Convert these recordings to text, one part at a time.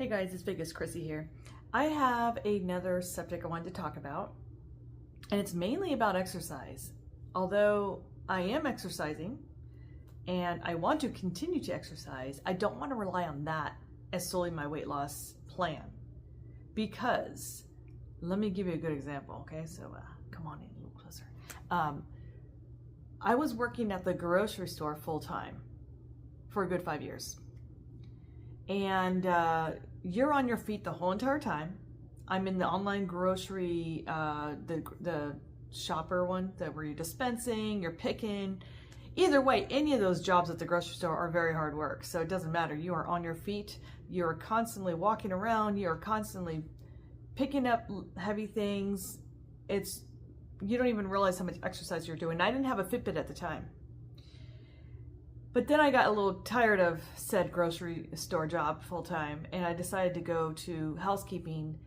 Hey guys, it's Vegas Chrissy here. I have another subject I wanted to talk about, and it's mainly about exercise. Although I am exercising and I want to continue to exercise, I don't want to rely on that as solely my weight loss plan. Because, let me give you a good example, okay? So come on in a little closer. I was working at the grocery store full time for a good 5 years. And you're on your feet the whole entire time. I'm in the online grocery, the shopper one, where you're dispensing, you're picking. Either way, any of those jobs at the grocery store are very hard work. So it doesn't matter. You are on your feet. You're constantly walking around. You're constantly picking up heavy things. You don't even realize how much exercise you're doing. I didn't have a Fitbit at the time. But then I got a little tired of said grocery store job full time, and I decided to go to housekeeping,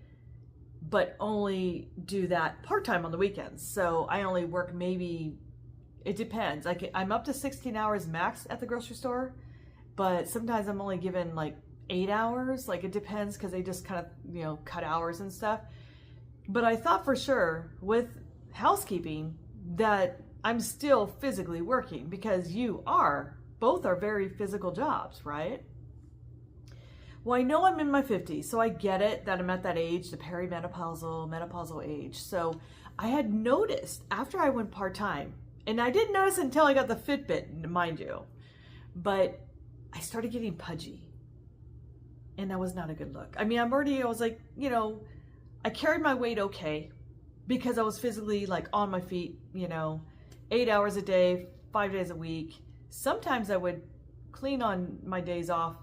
but only do that part-time on the weekends. So I only work maybe, it depends. I'm up to 16 hours max at the grocery store, but sometimes I'm only given like 8 hours. Like it depends because they just kind of, cut hours and stuff. But I thought for sure with housekeeping that I'm still physically working, because both are very physical jobs, right? Well, I know I'm in my 50s, so I get it that I'm at that age, the menopausal age. So I had noticed after I went part-time, and I didn't notice until I got the Fitbit, mind you, but I started getting pudgy. And that was not a good look. I mean, I was like, I carried my weight okay because I was physically like on my feet, 8 hours a day, 5 days a week. Sometimes I would clean on my days off,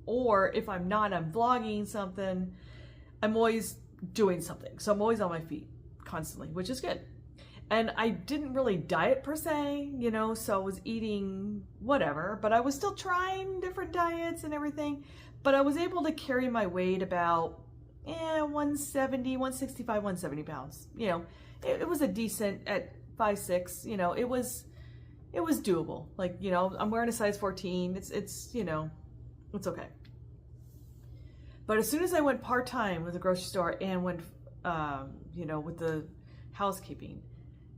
or if I'm not, I'm vlogging something. I'm always doing something. So I'm always on my feet constantly, which is good. And I didn't really diet per se, so I was eating whatever, but I was still trying different diets and everything. But I was able to carry my weight about 170, 165, 170 pounds. It was a decent at 5'6", it was doable. Like, I'm wearing a size 14. It's okay. But as soon as I went part-time with the grocery store and went, with the housekeeping,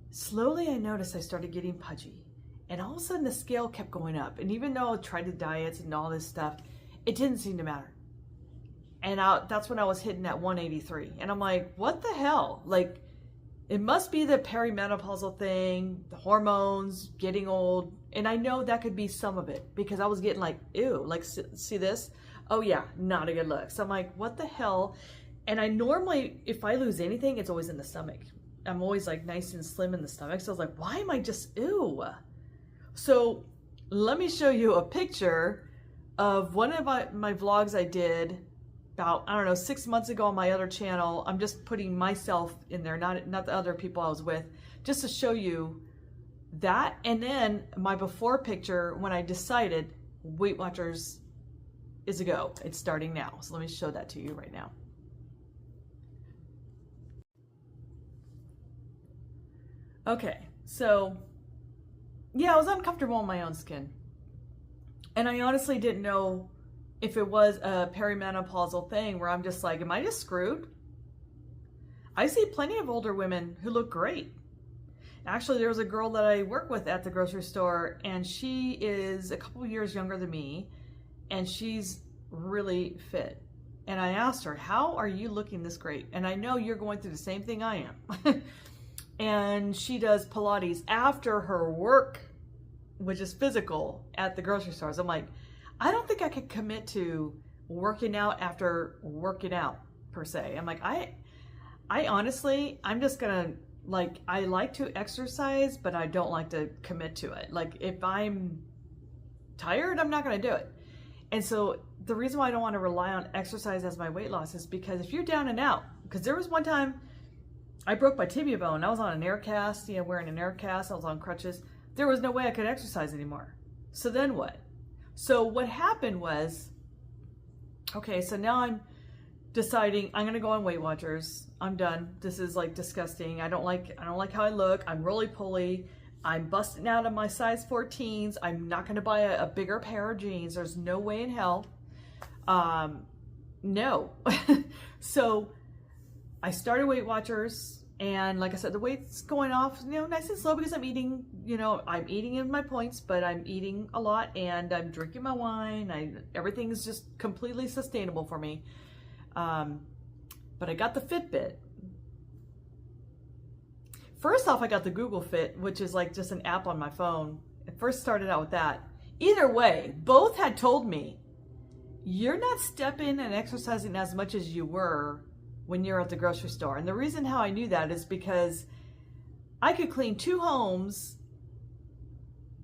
slowly I noticed I started getting pudgy. And all of a sudden the scale kept going up. And even though I tried the diets and all this stuff, it didn't seem to matter. And that's when I was hitting at 183. And I'm like, what the hell? Like, it must be the perimenopausal thing, the hormones, getting old. And I know that could be some of it, because I was getting like, ew, like, see this? Oh yeah, not a good look. So I'm like, what the hell? And I normally, if I lose anything, it's always in the stomach. I'm always like nice and slim in the stomach. So I was like, why am I just, ew? So let me show you a picture of one of my vlogs I did about, 6 months ago on my other channel. I'm just putting myself in there, not the other people I was with, just to show you that. And then my before picture when I decided Weight Watchers is a go. It's starting now. So let me show that to you right now. Okay, so yeah, I was uncomfortable in my own skin. And I honestly didn't know if it was a perimenopausal thing where I'm just like, am I just screwed? I see plenty of older women who look great. Actually, there was a girl that I work with at the grocery store, and she is a couple years younger than me, and she's really fit. And I asked her, how are you looking this great? And I know you're going through the same thing I am. And she does Pilates after her work, which is physical, at the grocery stores. I'm like, I don't think I could commit to working out after working out per se. I'm like, I honestly, I'm just gonna, like, I like to exercise, but I don't like to commit to it. Like, if I'm tired, I'm not gonna do it. And so the reason why I don't want to rely on exercise as my weight loss is because if you're down and out, because there was one time I broke my tibia bone. I was on an air cast, wearing an air cast. I was on crutches. There was no way I could exercise anymore. So then what? So what happened was, okay, so now I'm deciding I'm gonna go on Weight Watchers. I'm done. This is like disgusting. I don't like how I look. I'm really pulley. I'm busting out of my size 14s. I'm not gonna buy a bigger pair of jeans. There's no way in hell. No. So I started Weight Watchers, and like I said, the weight's going off, nice and slow, because I'm eating, I'm eating in my points, but I'm eating a lot, and I'm drinking my wine. Everything is just completely sustainable for me. But I got the Fitbit. First off, I got the Google Fit, which is like just an app on my phone. I first started out with that. Either way, both had told me, you're not stepping and exercising as much as you were when you're at the grocery store. And the reason how I knew that is because I could clean 2 homes,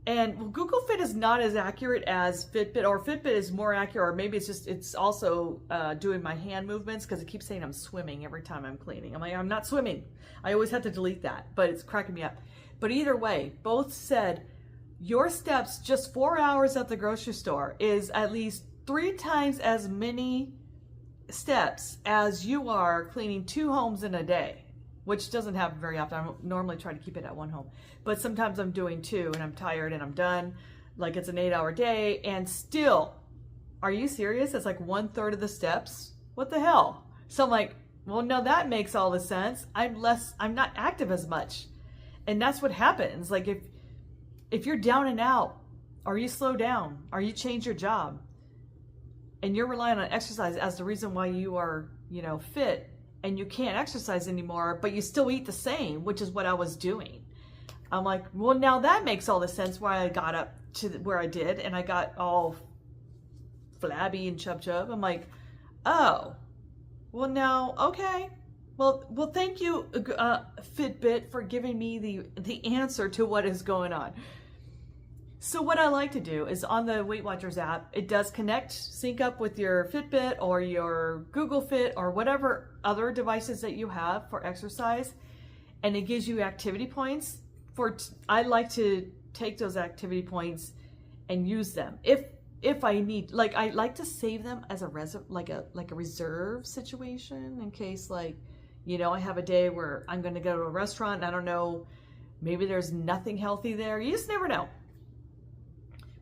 and Google Fit is not as accurate as Fitbit, or Fitbit is more accurate, or maybe it's also doing my hand movements, because it keeps saying I'm swimming every time I'm cleaning. I'm like, I'm not swimming. I always have to delete that, but it's cracking me up. But either way, both said your steps just 4 hours at the grocery store is at least 3 times as many steps as you are cleaning 2 homes in a day, which doesn't happen very often. I don't normally try to keep it at 1 home, but sometimes I'm doing 2 and I'm tired and I'm done. Like, it's an 8-hour day, and still, are you serious? It's like 1/3 of the steps. What the hell? So I'm like, well, no, that makes all the sense. I'm not active as much. And that's what happens. Like, if you're down and out, or you slow down, or you change your job, and you're relying on exercise as the reason why you are, fit, and you can't exercise anymore, but you still eat the same, which is what I was doing. I'm like, well, now that makes all the sense why I got up to where I did, and I got all flabby and chub. I'm like, oh, well, now, okay. Well, thank you, Fitbit, for giving me the answer to what is going on. So what I like to do is, on the Weight Watchers app, it does sync up with your Fitbit or your Google Fit or whatever other devices that you have for exercise, and it gives you activity points. I like to take those activity points and use them if I need. Like, I like to save them as a reserve situation, in case, like, I have a day where I'm going to go to a restaurant and I don't know, maybe there's nothing healthy there. You just never know.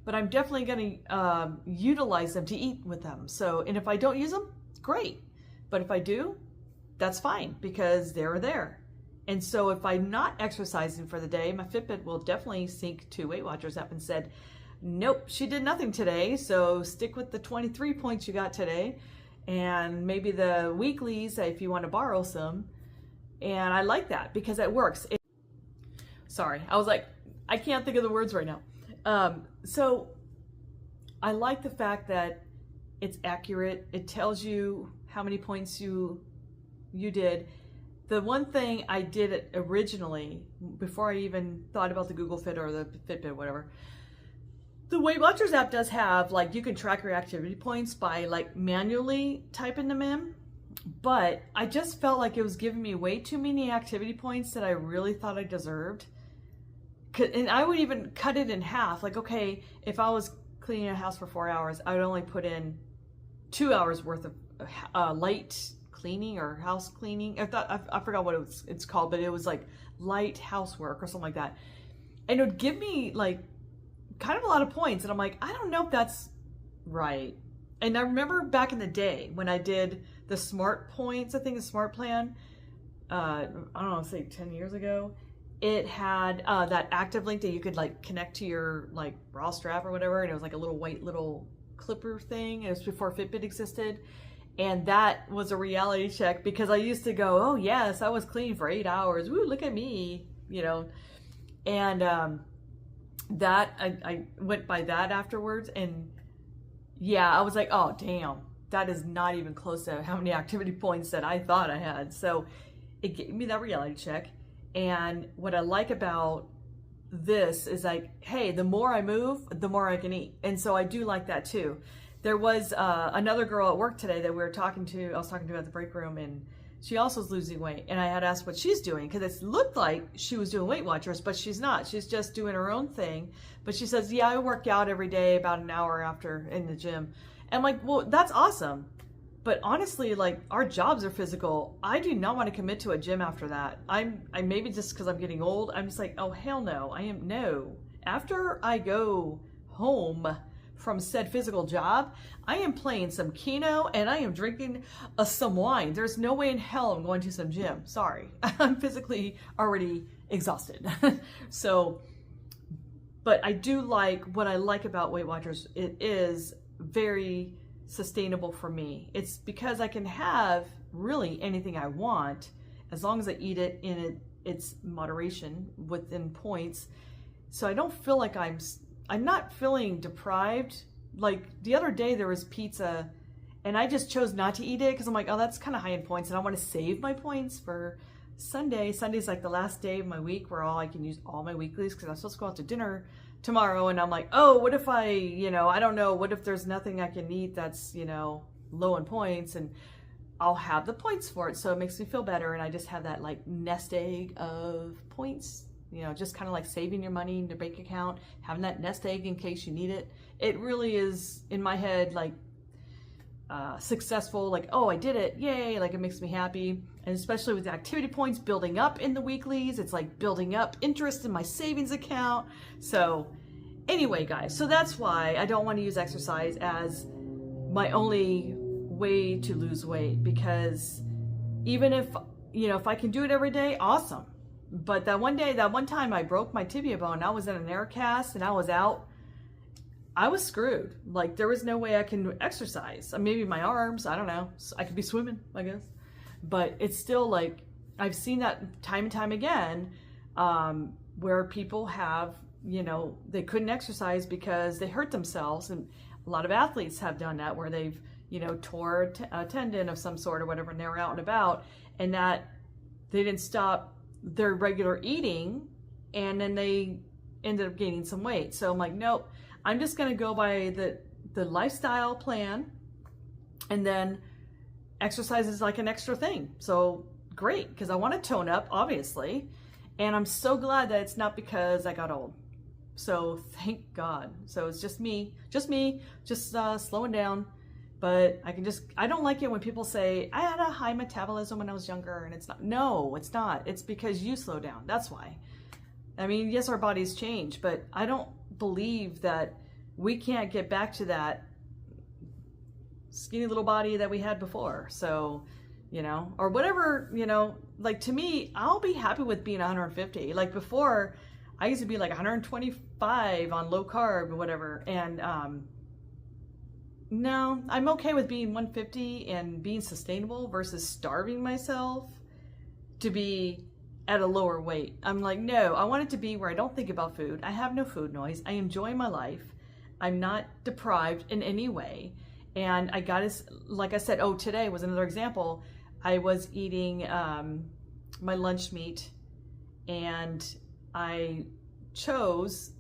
But I'm definitely going to utilize them to eat with them. So, and if I don't use them, great. But if I do, that's fine, because they're there. And so if I'm not exercising for the day, my Fitbit will definitely sync to Weight Watchers app and said, nope, she did nothing today. So stick with the 23 points you got today, and maybe the weeklies if you want to borrow some. And I like that because it works. Sorry, I was like, I can't think of the words right now. So I like the fact that it's accurate. It tells you how many points you did. The one thing I did originally, before I even thought about the Google Fit or the Fitbit, whatever, the Weight Watchers app does have, like, you can track your activity points by, like, manually typing them in. But I just felt like it was giving me way too many activity points that I really thought I deserved. And I would even cut it in half. Like, okay, if I was cleaning a house for 4 hours, I would only put in 2 hours worth of light cleaning or house cleaning. I forgot what it's called, but it was like light housework or something like that. And it would give me, like, kind of a lot of points. And I'm like, I don't know if that's right. And I remember back in the day when I did the Smart Points, I think the Smart Plan, I don't know, say 10 years ago. It had that active link that you could, like, connect to your, like, bra strap or whatever, and it was like a little white little clipper thing. It was before Fitbit existed, and that was a reality check, because I used to go, oh yes, I was clean for 8 hours. Woo, look at me, And that I went by that afterwards, and yeah, I was like, oh damn, that is not even close to how many activity points that I thought I had. So it gave me that reality check. And what I like about this is, like, hey, the more I move, the more I can eat. And so I do like that too. There was another girl at work today that I was talking to at the break room, and she also is losing weight. And I had asked what she's doing, because it looked like she was doing Weight Watchers, but she's not. She's just doing her own thing. But she says, yeah, I work out every day about an hour after in the gym. And I'm like, well, that's awesome. But honestly, like, our jobs are physical. I do not want to commit to a gym after that. I maybe just because I'm getting old, I'm just like, oh, hell no. After I go home from said physical job, I am playing some Keno and I am drinking some wine. There's no way in hell I'm going to some gym. Sorry. I'm physically already exhausted. So, but I do like, what I like about Weight Watchers, it is very sustainable for me. It's because I can have really anything I want as long as I eat it in its moderation within points. So I don't feel like I'm not feeling deprived. Like the other day there was pizza and I just chose not to eat it because I'm like, oh, that's kind of high in points and I want to save my points for Sunday. Sunday's like the last day of my week where I can use all my weeklies because I'm supposed to go out to dinner tomorrow. And I'm like, oh, what if I don't know, what if there's nothing I can eat that's, low in points, and I'll have the points for it. So it makes me feel better. And I just have that like nest egg of points, just kind of like saving your money in your bank account, having that nest egg in case you need it. It really is in my head, like successful, like, oh, I did it. Yay. Like it makes me happy. And especially with the activity points building up in the weeklies, it's like building up interest in my savings account. So anyway, guys, so that's why I don't want to use exercise as my only way to lose weight, because even if, if I can do it every day, awesome. But that one time I broke my tibia bone, I was in an air cast and I was out, I was screwed. Like there was no way I can exercise. Maybe my arms, I don't know. I could be swimming, I guess. But it's still like, I've seen that time and time again, where people have, they couldn't exercise because they hurt themselves. And a lot of athletes have done that, where they've, tore a tendon of some sort or whatever, and they were out and about, and that they didn't stop their regular eating, and then they ended up gaining some weight. So I'm like, nope, I'm just going to go by the lifestyle plan, and then exercise is like an extra thing. So great, because I want to tone up, obviously, and I'm so glad that it's not because I got old. So thank God. So it's just me slowing down. But I don't like it when people say, I had a high metabolism when I was younger, and it's not. No, it's not. It's because you slow down. That's why. I mean, yes, our bodies change, but I don't believe that we can't get back to that skinny little body that we had before. So, or whatever, like to me, I'll be happy with being 150. Like before, I used to be like 125 on low carb or whatever. And, no, I'm okay with being 150 and being sustainable versus starving myself to be at a lower weight. I'm like, no, I want it to be where I don't think about food. I have no food noise. I enjoy my life. I'm not deprived in any way. And I got to, like I said, today was another example. I was eating my lunch meat, and I chose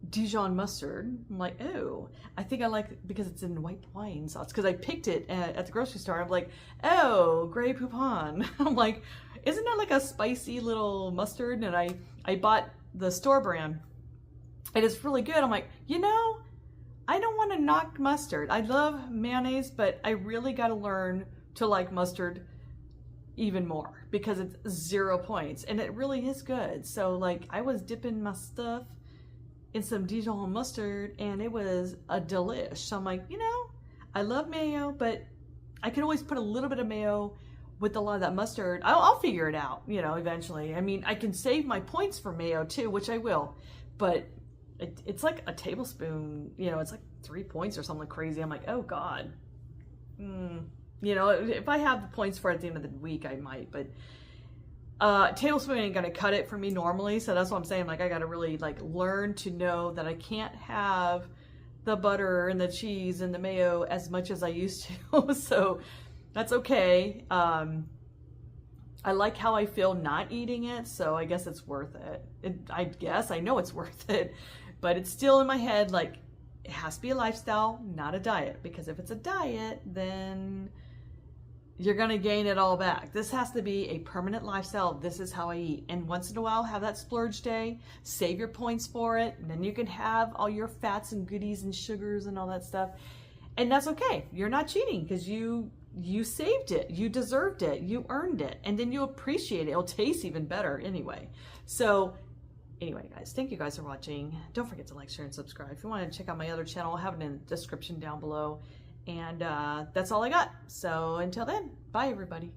Dijon mustard. I'm like, oh, I think I like it because it's in white wine sauce, because I picked it at the grocery store. I'm like, oh, Grey Poupon. I'm like, isn't that like a spicy little mustard? And I bought the store brand, and it's really good. I'm like, I don't want to knock mustard. I love mayonnaise, but I really got to learn to like mustard even more, because it's 0 points and it really is good. So like I was dipping my stuff in some Dijon mustard, and it was a delish. So I'm like, I love mayo, but I can always put a little bit of mayo with a lot of that mustard. I'll figure it out, eventually. I mean, I can save my points for mayo too, which I will, but it's like a tablespoon, it's like 3 points or something crazy. I'm like, oh God. If I have the points for it at the end of the week, I might, but tablespoon ain't gonna cut it for me normally. So that's what I'm saying. Like I gotta really like learn to know that I can't have the butter and the cheese and the mayo as much as I used to. So that's okay. I like how I feel not eating it, so I guess it's worth it. I know it's worth it, but it's still in my head like it has to be a lifestyle, not a diet, because if it's a diet, then you're going to gain it all back. This has to be a permanent lifestyle. This is how I eat. And once in a while, have that splurge day, save your points for it, and then you can have all your fats and goodies and sugars and all that stuff. And that's okay. You're not cheating, because you saved it. You deserved it. You earned it. And then you appreciate it. It'll taste even better anyway. So Anyway, guys, thank you guys for watching. Don't forget to like, share, and subscribe. If you want to check out my other channel, I'll have it in the description down below. And that's all I got. So until then, bye everybody.